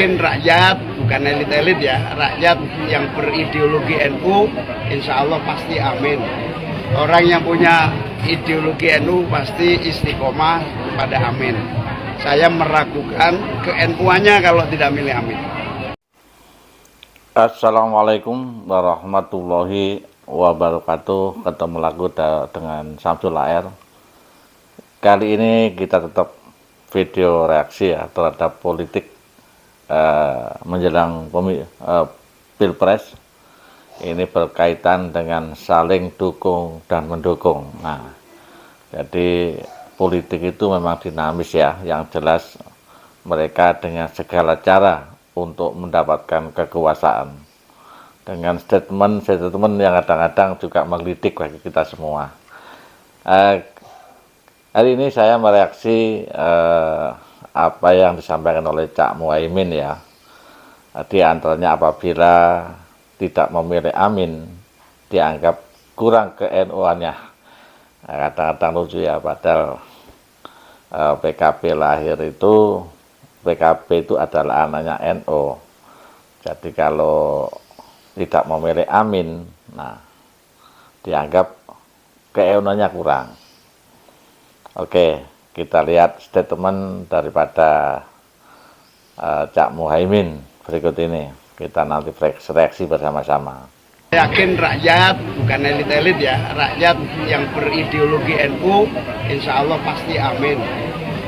Yakin rakyat, bukan elit-elit ya, rakyat yang berideologi NU, insya Allah pasti amin. Orang yang punya ideologi NU pasti istiqomah pada amin. Saya meragukan ke NU-nya kalau tidak milih amin. Assalamualaikum warahmatullahi wabarakatuh. Ketemu lagi dengan Samsul Air. Kali ini kita tetap video reaksi ya terhadap politik menjelang Pilpres. Ini berkaitan dengan saling dukung dan mendukung. Nah, jadi politik itu memang dinamis ya. Yang jelas mereka dengan segala cara untuk mendapatkan kekuasaan dengan statement yang kadang-kadang juga menggelitik bagi kita semua. Hari ini saya mereaksi apa yang disampaikan oleh Cak Muhaimin ya, di antaranya apabila tidak memilih amin dianggap kurang ke NU-nya. Kadang-kadang lucu ya, padahal PKB lahir itu, PKB itu adalah anaknya NU. Jadi kalau tidak memilih amin, nah dianggap ke NU-nya kurang. Oke, kita lihat statement daripada Cak Muhaimin berikut ini. Kita nanti reaksi bersama-sama. Yakin rakyat, bukan elit-elit ya, rakyat yang berideologi NU, insya Allah pasti amin.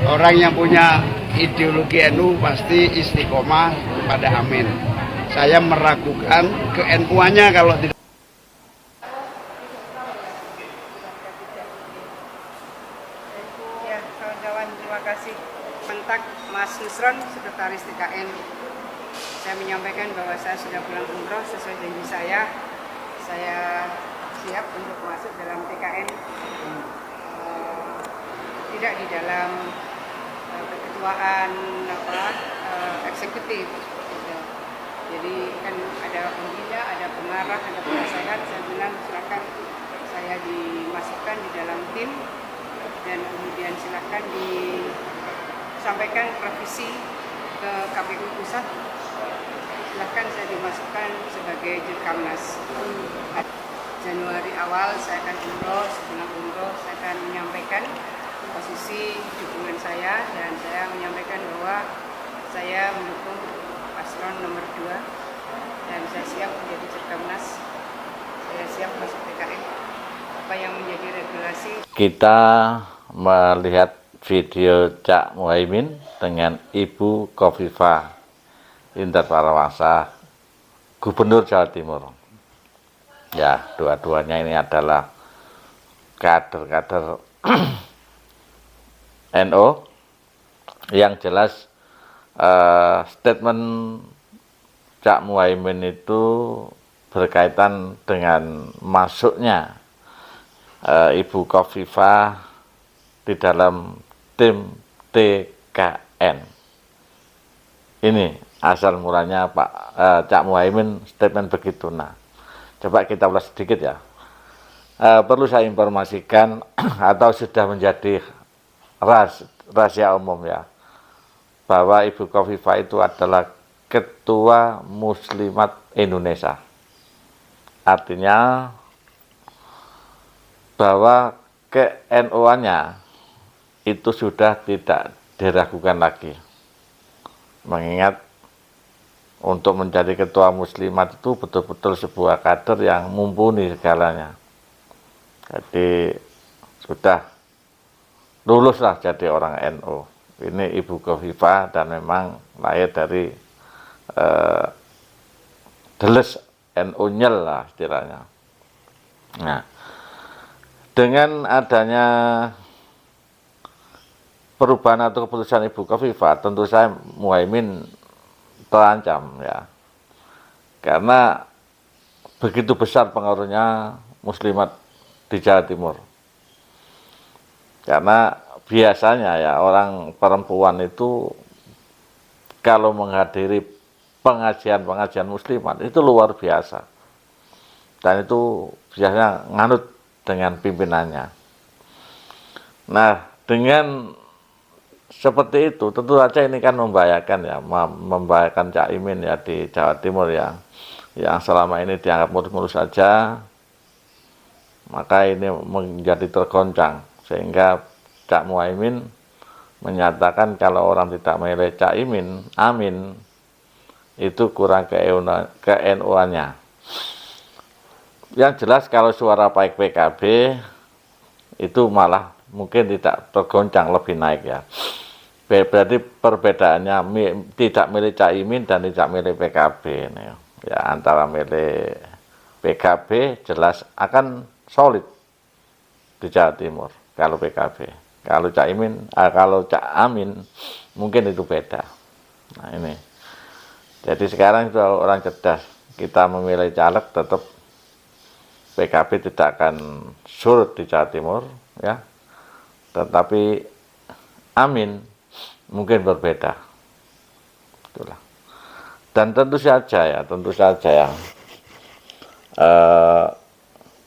Orang yang punya ideologi NU pasti istiqomah pada amin. Saya meragukan ke NU-nya kalau tidak. Ya, kawan-kawan, terima kasih. Kontak Mas Nusron, Sekretaris TKN. Saya menyampaikan bahwa saya sudah pulang umroh sesuai janji saya. Saya siap untuk masuk dalam TKN, tidak di dalam keketuaan eksekutif. Jadi kan ada pembina, ada pengarah, ada penasehat. Saya bilang silakan saya dimasukkan di dalam tim dan kemudian silakan disampaikan revisi ke KPU Pusat. Silakan saya dimasukkan sebagai Jurkamnas. Januari awal saya akan umroh, sebulan umroh saya akan menyampaikan posisi dukungan saya dan saya menyampaikan bahwa saya mendukung paslon nomor 2 dan saya siap menjadi Jurkamnas. Saya siap masuk TKN. Apa yang menjadi regulasi. Kita melihat video Cak Muhaimin dengan Ibu Khofifah Indar Parawansa, Gubernur Jawa Timur. Ya, dua-duanya ini adalah kader-kader NU. Yang jelas statement Cak Muhaimin itu berkaitan dengan masuknya Ibu Khofifah di dalam tim TKN. Ini asal mulanya Pak Cak Muhaimin statement begitu. Nah, coba kita ulas sedikit ya. Perlu saya informasikan atau sudah menjadi rahasia umum ya, bahwa Ibu Khofifah itu adalah Ketua Muslimat Indonesia. Artinya bahwa ke NU-nya itu sudah tidak diragukan lagi. Mengingat untuk menjadi ketua muslimat itu betul-betul sebuah kader yang mumpuni segalanya. Jadi sudah luluslah jadi orang NU. Ini Ibu Khofifah dan memang lahir dari deles NU-nyel lah istilahnya. Nah, dengan adanya perubahan atau keputusan Ibu Khofifah, tentu saya Muhaimin terancam ya, karena begitu besar pengaruhnya muslimat di Jawa Timur. Karena biasanya ya orang perempuan itu kalau menghadiri pengajian muslimat itu luar biasa, dan itu biasanya nganut dengan pimpinannya. Nah, dengan seperti itu tentu saja ini kan membahayakan ya, membahayakan Cak Imin ya di Jawa Timur ya, yang selama ini dianggap mulus-mulus saja, maka ini menjadi tergoncang sehingga Cak Muhaimin menyatakan kalau orang tidak memilih Cak Imin, Amin, itu kurang ke NU-nya. Yang jelas kalau suara baik PKB itu malah mungkin tidak tergoncang, lebih naik ya. Berarti perbedaannya tidak milih Cak Imin dan tidak milih PKB ini. Ya, antara milih PKB jelas akan solid di Jawa Timur kalau PKB. Kalau Cak Imin, kalau Cak Amin mungkin itu beda. Nah ini. Jadi sekarang itu orang cerdas. Kita memilih caleg tetap PKB tidak akan surut di Jawa Timur, ya. Tetapi Amin mungkin berbeda. Itulah. Dan tentu saja ya,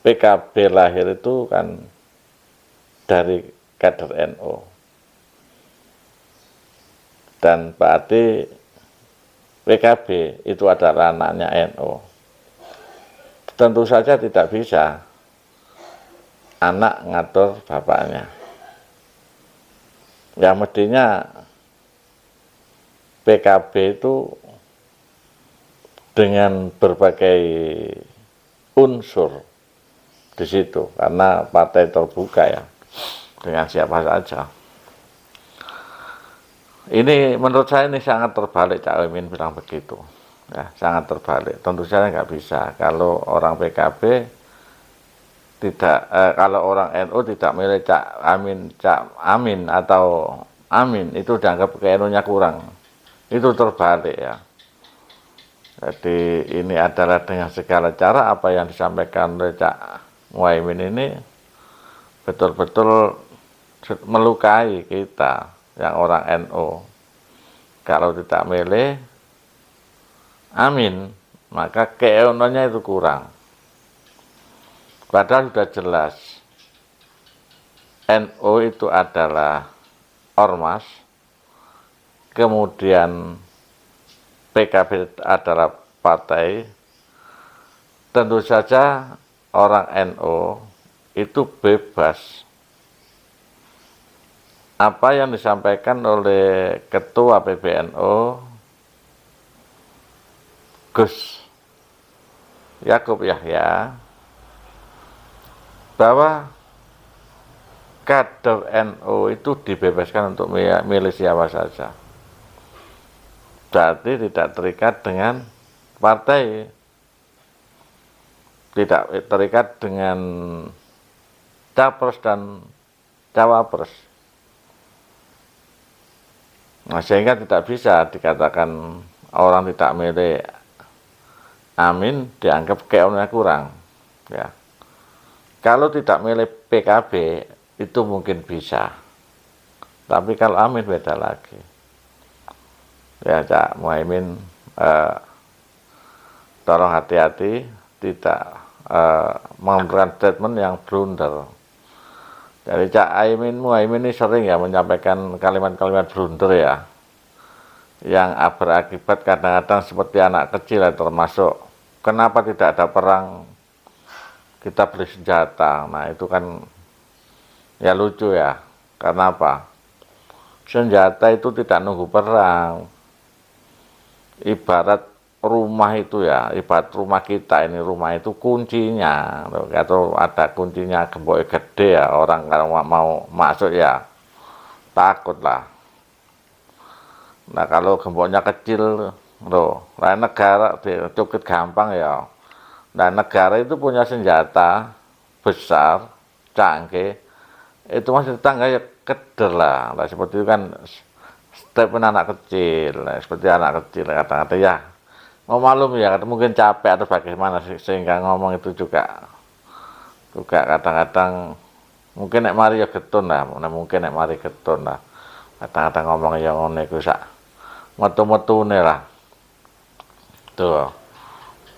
PKB lahir itu kan dari kader NU. Dan berarti PKB itu adalah anaknya NU. Tentu saja tidak bisa anak ngatur bapaknya. Ya mestinya PKB itu dengan berbagai unsur di situ, karena partai terbuka ya, dengan siapa saja. Ini menurut saya ini sangat terbalik, Cak Imin bilang begitu, ya sangat terbalik. Tentu saja nggak bisa kalau orang PKB tidak, kalau orang NU tidak milih Cak Amin atau Amin itu dianggap ke NU-nya kurang. Itu terbalik ya. Jadi ini adalah dengan segala cara apa yang disampaikan oleh Cak Muhaimin ini betul-betul melukai kita yang orang NU. Kalau tidak milih Amin, maka ke NU-nya itu kurang. Padahal sudah jelas NU itu adalah ormas, kemudian PKB adalah partai. Tentu saja orang NU itu bebas. Apa yang disampaikan oleh Ketua PBNU Gus Yakub Yahya bahwa kader NU itu dibebaskan untuk milih siapa saja. Berarti tidak terikat dengan partai, tidak terikat dengan capres dan cawapres. Nah, sehingga tidak bisa dikatakan orang tidak milih Amin dianggap keonnya kurang. Ya. Kalau tidak milih PKB itu mungkin bisa, tapi kalau Amin beda lagi. Ya, Cak Muhaimin tolong hati-hati, tidak memberikan statement yang blunder. Jadi Cak Muhaimin ini sering ya menyampaikan kalimat-kalimat blunder ya, yang berakibat kadang-kadang seperti anak kecil ya, termasuk kenapa tidak ada perang, kita beli senjata. Nah itu kan ya lucu ya, karena apa? Senjata itu tidak nunggu perang. Ibarat rumah itu ya, ibarat rumah kita ini, rumah itu kuncinya, atau ada kuncinya gembok gede ya, orang kalau mau masuk ya takut lah. Nah kalau gemboknya kecil loh, lain negara cukup gampang ya. Nah negara itu punya senjata besar, canggih, itu masih tetangga ya keder lah. Nah, seperti itu kan statement anak kecil, seperti anak kecil kata-kata ya. Mau malum ya, mungkin capek atau bagaimana sehingga ngomong itu juga kadang-kadang mungkin nek mari ya getun lah, mungkin nek mari getun lah. Kadang-kadang ngomong ya ngono iku sak metu-metune lah. Tuh.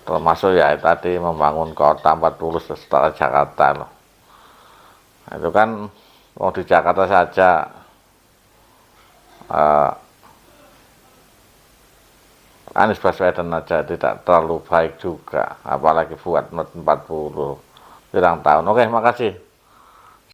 Termasuk ya tadi membangun kota 40 setara Jakarta loh. Nah, itu kan mau di Jakarta saja Anies Baswedan aja tidak terlalu baik juga, apalagi buat 40 kurang tahun. Oke, makasih.